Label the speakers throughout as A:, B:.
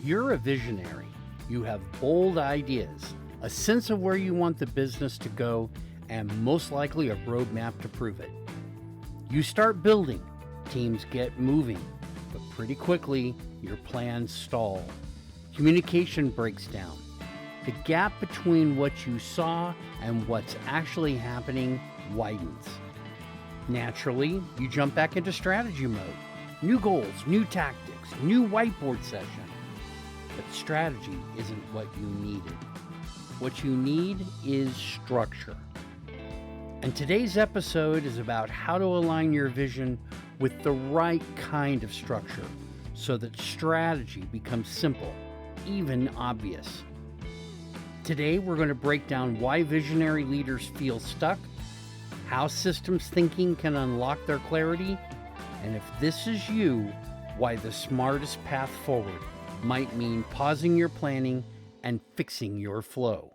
A: You're a visionary. You have bold ideas, a sense of where you want the business to go, and most likely a roadmap to prove it. You start building, teams get moving, but pretty quickly your plans stall. Communication breaks down. The gap between what you saw and what's actually happening widens. Naturally, you jump back into strategy mode. New goals, new tactics, new whiteboard session. But strategy isn't what you needed. What you need is structure. And today's episode is about how to align your vision with the right kind of structure so that strategy becomes simple, even obvious. Today, we're going to break down why visionary leaders feel stuck, how systems thinking can unlock their clarity, and if this is you, why the smartest path forward might mean pausing your planning and fixing your flow.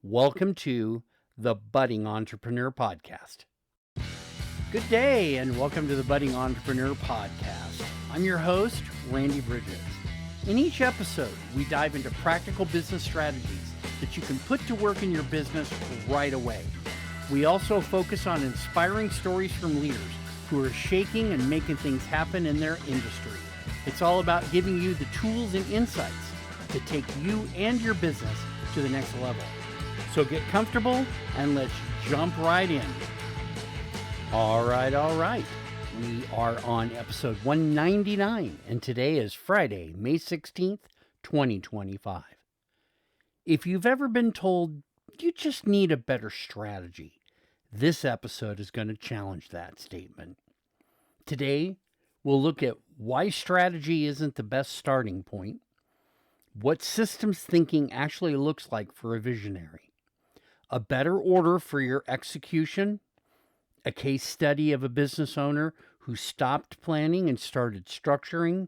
A: Welcome to the Budding Entrepreneur Podcast. Good day, and welcome to the Budding Entrepreneur Podcast. I'm your host, Randy Bridges. In each episode, we dive into practical business strategies that you can put to work in your business right away. We also focus on inspiring stories from leaders who are shaking and making things happen in their industry. It's all about giving you the tools and insights to take you and your business to the next level. So get comfortable and let's jump right in. All right. We are on episode 199, and today is Friday, May 16th, 2025. If you've ever been told you just need a better strategy, this episode is going to challenge that statement. Today, we'll look at why strategy isn't the best starting point, what systems thinking actually looks like for a visionary, a better order for your execution, a case study of a business owner who stopped planning and started structuring,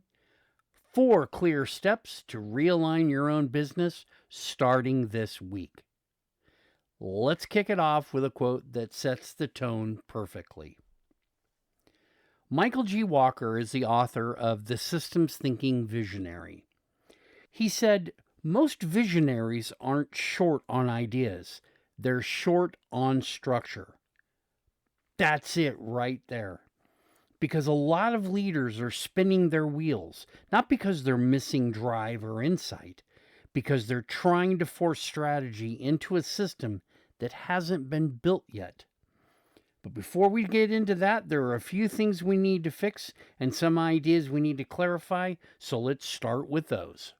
A: 4 clear steps to realign your own business starting this week. Let's kick it off with a quote that sets the tone perfectly. Michael G. Walker is the author of The Systems Thinking Visionary. He said, most visionaries aren't short on ideas. They're short on structure. That's it right there. Because a lot of leaders are spinning their wheels, not because they're missing drive or insight, because they're trying to force strategy into a system that hasn't been built yet. But before we get into that, there are a few things we need to fix and some ideas we need to clarify, so let's start with those.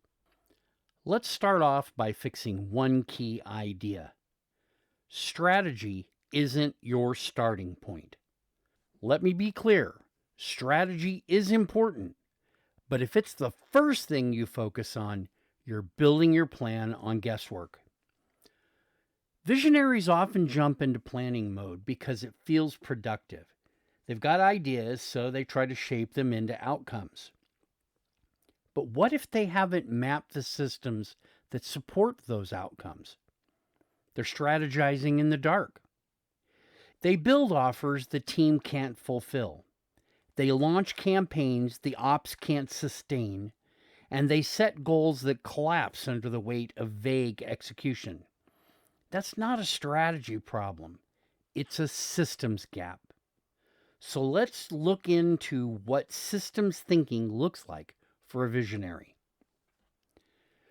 A: Let's start off by fixing one key idea. Strategy isn't your starting point. Let me be clear, strategy is important, but if it's the first thing you focus on, you're building your plan on guesswork. Visionaries often jump into planning mode because it feels productive. They've got ideas, so they try to shape them into outcomes. But what if they haven't mapped the systems that support those outcomes? They're strategizing in the dark. They build offers the team can't fulfill. They launch campaigns the ops can't sustain, and they set goals that collapse under the weight of vague execution. That's not a strategy problem. It's a systems gap. So let's look into what systems thinking looks like for a visionary.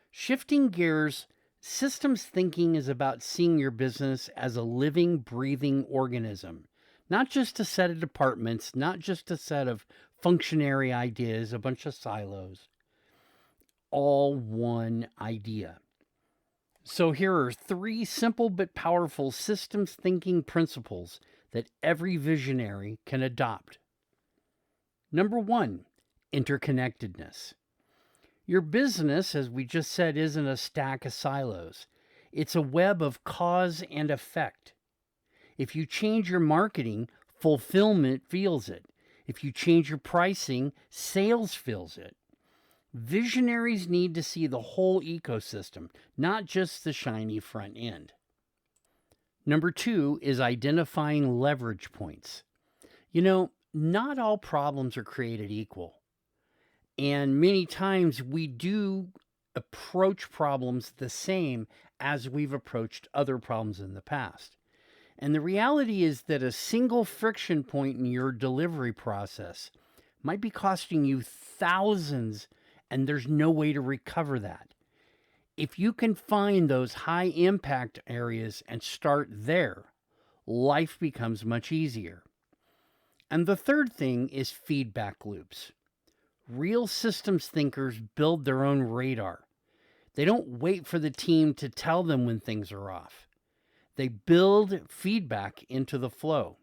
A: Shifting gears, systems thinking is about seeing your business as a living, breathing organism, not just a set of departments, not just a set of functionary ideas, a bunch of silos, all one idea. So here are 3 simple but powerful systems thinking principles that every visionary can adopt. Number 1, interconnectedness. Your business, as we just said, isn't a stack of silos. It's a web of cause and effect. If you change your marketing, fulfillment feels it. If you change your pricing, sales feels it. Visionaries need to see the whole ecosystem, not just the shiny front end. Number 2 is identifying leverage points. Not all problems are created equal. And many times we do approach problems the same as we've approached other problems in the past. And the reality is that a single friction point in your delivery process might be costing you thousands, and there's no way to recover that. If you can find those high impact areas and start there, life becomes much easier. And the third thing is feedback loops. Real systems thinkers build their own radar. They don't wait for the team to tell them when things are off. They build feedback into the flow.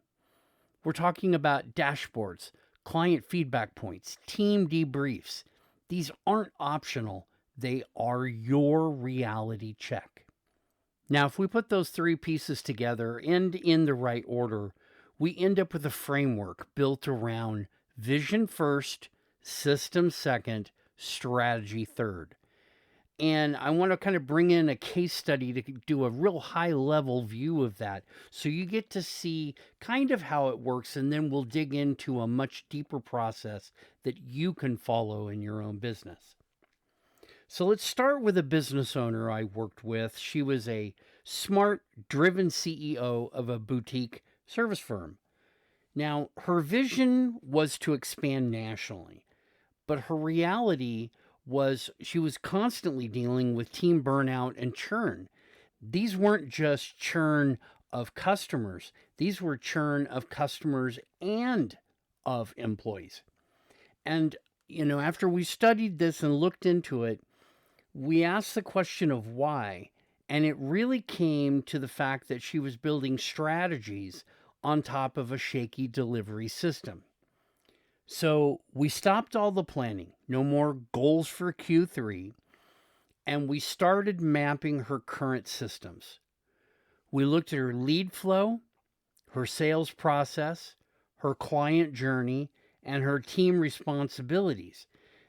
A: We're talking about dashboards, client feedback points, team debriefs. These aren't optional. They are your reality check. Now, if we put those three pieces together and in the right order, we end up with a framework built around vision first, system second, strategy third. And I want to kind of bring in a case study to do a real high level view of that. So you get to see kind of how it works, and then we'll dig into a much deeper process that you can follow in your own business. So let's start with a business owner I worked with. She was a smart, driven CEO of a boutique service firm. Now, her vision was to expand nationally, but her reality was she was constantly dealing with team burnout and churn. These weren't just churn of customers, these were churn of customers and of employees. And, after we studied this and looked into it, we asked the question of why. And it really came to the fact that she was building strategies on top of a shaky delivery system. So we stopped all the planning, no more goals for Q3, and we started mapping her current systems. We looked at her lead flow, her sales process, her client journey, and her team responsibilities.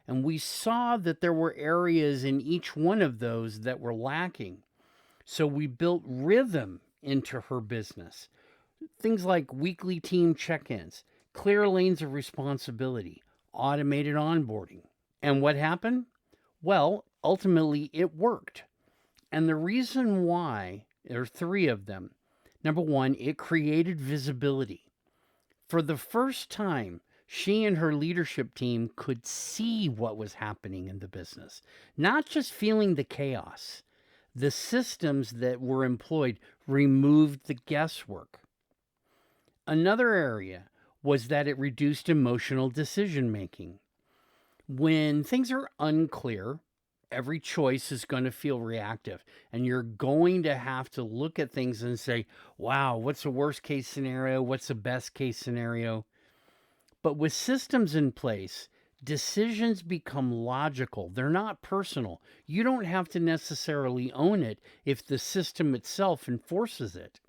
A: And we saw that there were areas in each one of those that were lacking. So we built rhythm into her business. Things like weekly team check-ins, clear lanes of responsibility, automated onboarding. And what happened? Well, ultimately it worked. And the reason why, there are three of them. Number one, it created visibility. For the first time, she and her leadership team could see what was happening in the business, not just feeling the chaos. The systems that were employed removed the guesswork. Another area was that it reduced emotional decision making. When things are unclear, every choice is going to feel reactive, and you're going to have to look at things and say, wow, what's the worst case scenario? What's the best case scenario? But with systems in place, decisions become logical. They're not personal. You don't have to necessarily own it if the system itself enforces it.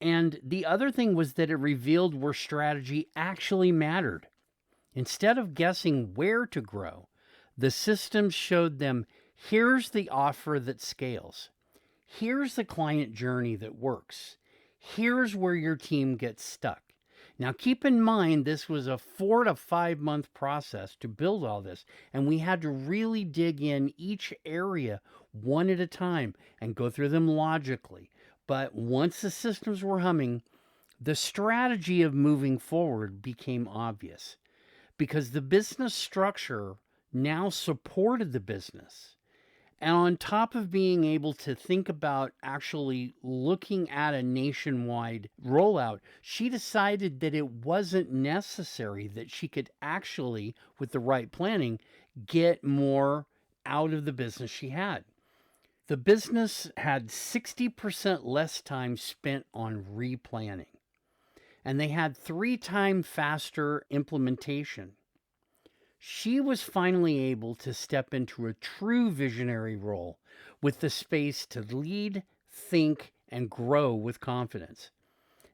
A: And the other thing was that it revealed where strategy actually mattered. Instead of guessing where to grow, the system showed them, here's the offer that scales. Here's the client journey that works. Here's where your team gets stuck. Now, keep in mind, this was a 4 to 5 month process to build all this, and we had to really dig in each area one at a time and go through them logically. But once the systems were humming, the strategy of moving forward became obvious because the business structure now supported the business. And on top of being able to think about actually looking at a nationwide rollout, she decided that it wasn't necessary, that she could actually, with the right planning, get more out of the business she had. The business had 60% less time spent on replanning, and they had 3 times faster implementation. She was finally able to step into a true visionary role with the space to lead, think, and grow with confidence.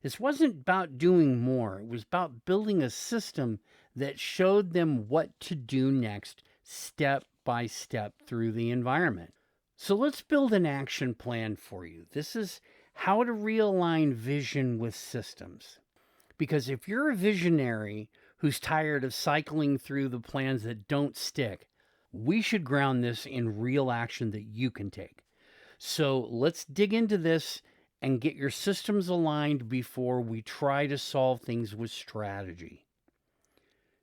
A: This wasn't about doing more. It was about building a system that showed them what to do next, step by step through the environment. So let's build an action plan for you. This is how to realign vision with systems. Because if you're a visionary who's tired of cycling through the plans that don't stick, We should ground this in real action that you can take. So let's dig into this and get your systems aligned before we try to solve things with strategy.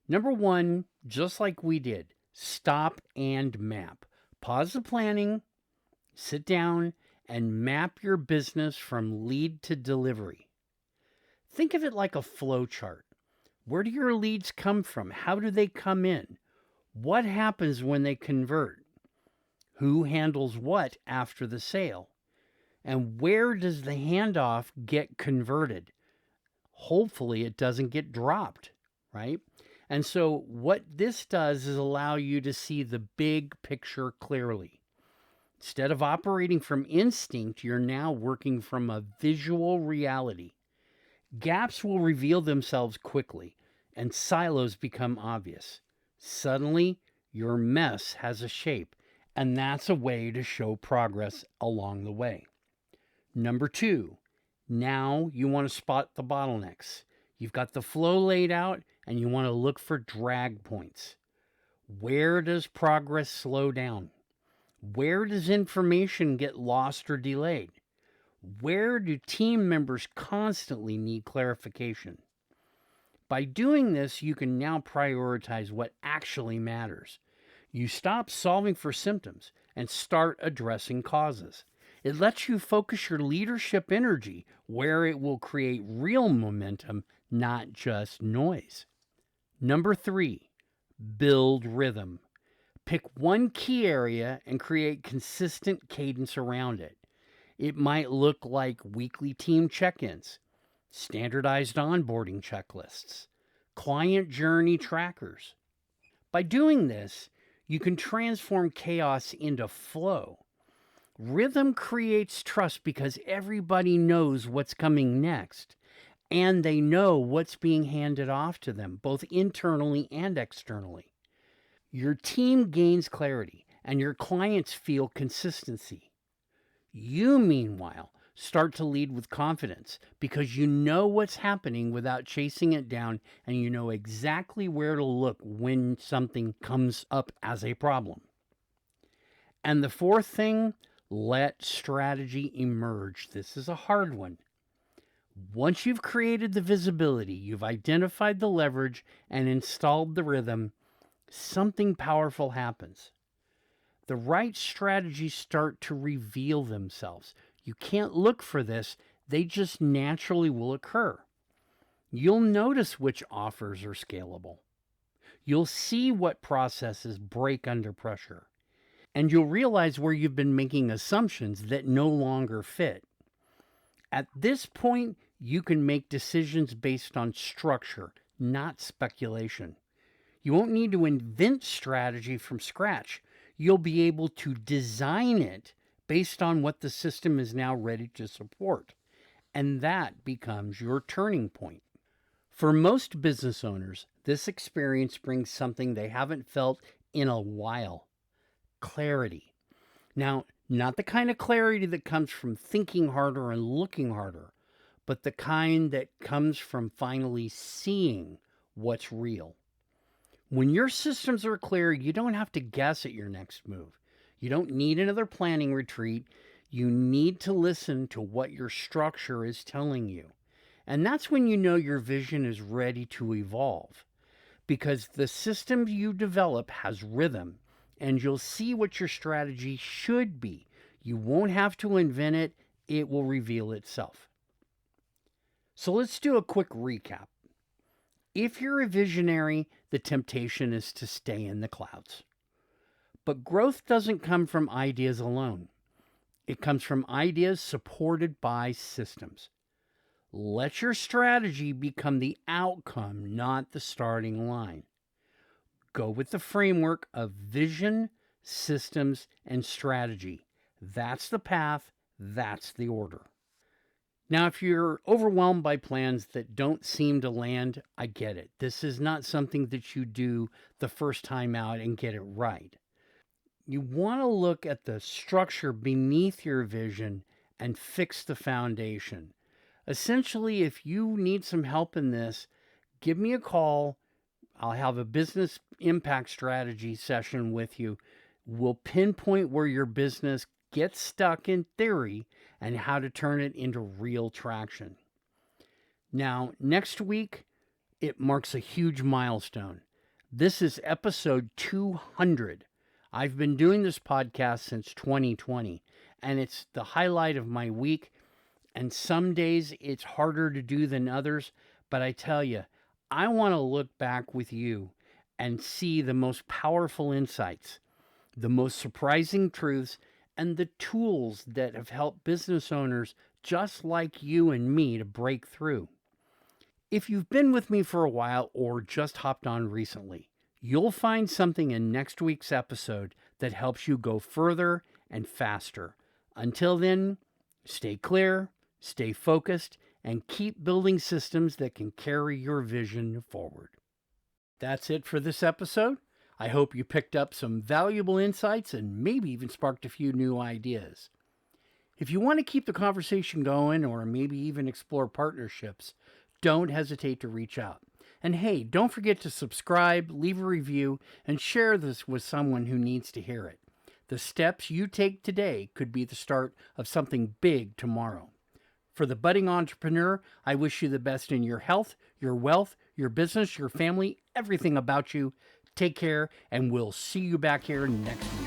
A: Number one, just like we did, stop and map. Pause the planning, sit down, and map your business from lead to delivery. Think of it like a flow chart. Where do your leads come from? How do they come in? What happens when they convert? Who handles what after the sale? And where does the handoff get converted? Hopefully, it doesn't get dropped, right? And so, what this does is allow you to see the big picture clearly. Instead of operating from instinct, you're now working from a visual reality. Gaps will reveal themselves quickly, and silos become obvious. Suddenly, your mess has a shape, and that's a way to show progress along the way. Number two, now you want to spot the bottlenecks. You've got the flow laid out, and you want to look for drag points. Where does progress slow down? Where does information get lost or delayed? Where do team members constantly need clarification? By doing this, you can now prioritize what actually matters. You stop solving for symptoms and start addressing causes. It lets you focus your leadership energy where it will create real momentum, not just noise. Number three, build rhythm. Pick one key area and create consistent cadence around it. It might look like weekly team check-ins, standardized onboarding checklists, client journey trackers. By doing this, you can transform chaos into flow. Rhythm creates trust because everybody knows what's coming next, and they know what's being handed off to them, both internally and externally. Your team gains clarity, and your clients feel consistency. You, meanwhile, start to lead with confidence because you know what's happening without chasing it down, and you know exactly where to look when something comes up as a problem. And the fourth thing, let strategy emerge. This is a hard one. Once you've created the visibility, you've identified the leverage, and installed the rhythm, something powerful happens. The right strategies start to reveal themselves. You can't look for this, they just naturally will occur. You'll notice which offers are scalable. You'll see what processes break under pressure. And you'll realize where you've been making assumptions that no longer fit. At this point, you can make decisions based on structure, not speculation. You won't need to invent strategy from scratch. You'll be able to design it based on what the system is now ready to support. And that becomes your turning point. For most business owners, this experience brings something they haven't felt in a while: clarity. Now, not the kind of clarity that comes from thinking harder and looking harder, but the kind that comes from finally seeing what's real. When your systems are clear, you don't have to guess at your next move. You don't need another planning retreat. You need to listen to what your structure is telling you. And that's when you know your vision is ready to evolve, because the system you develop has rhythm, and you'll see what your strategy should be. You won't have to invent it. It will reveal itself. So let's do a quick recap. If you're a visionary, the temptation is to stay in the clouds. But growth doesn't come from ideas alone. It comes from ideas supported by systems. Let your strategy become the outcome, not the starting line. Go with the framework of vision, systems, and strategy. That's the path. That's the order. Now, if you're overwhelmed by plans that don't seem to land, I get it. This is not something that you do the first time out and get it right. You want to look at the structure beneath your vision and fix the foundation. Essentially, if you need some help in this, give me a call. I'll have a business impact strategy session with you. We'll pinpoint where your business gets stuck in theory and how to turn it into real traction. Now, next week, it marks a huge milestone. This is episode 200. I've been doing this podcast since 2020, and it's the highlight of my week. And some days it's harder to do than others, but I tell you, I want to look back with you and see the most powerful insights, the most surprising truths, and the tools that have helped business owners just like you and me to break through. If you've been with me for a while or just hopped on recently, you'll find something in next week's episode that helps you go further and faster. Until then, stay clear, stay focused, and keep building systems that can carry your vision forward. That's it for this episode. I hope you picked up some valuable insights and maybe even sparked a few new ideas. If you want to keep the conversation going or maybe even explore partnerships, don't hesitate to reach out. And hey, don't forget to subscribe, leave a review, and share this with someone who needs to hear it. The steps you take today could be the start of something big tomorrow. For the budding entrepreneur, I wish you the best in your health, your wealth, your business, your family, everything about you. Take care, and we'll see you back here next week.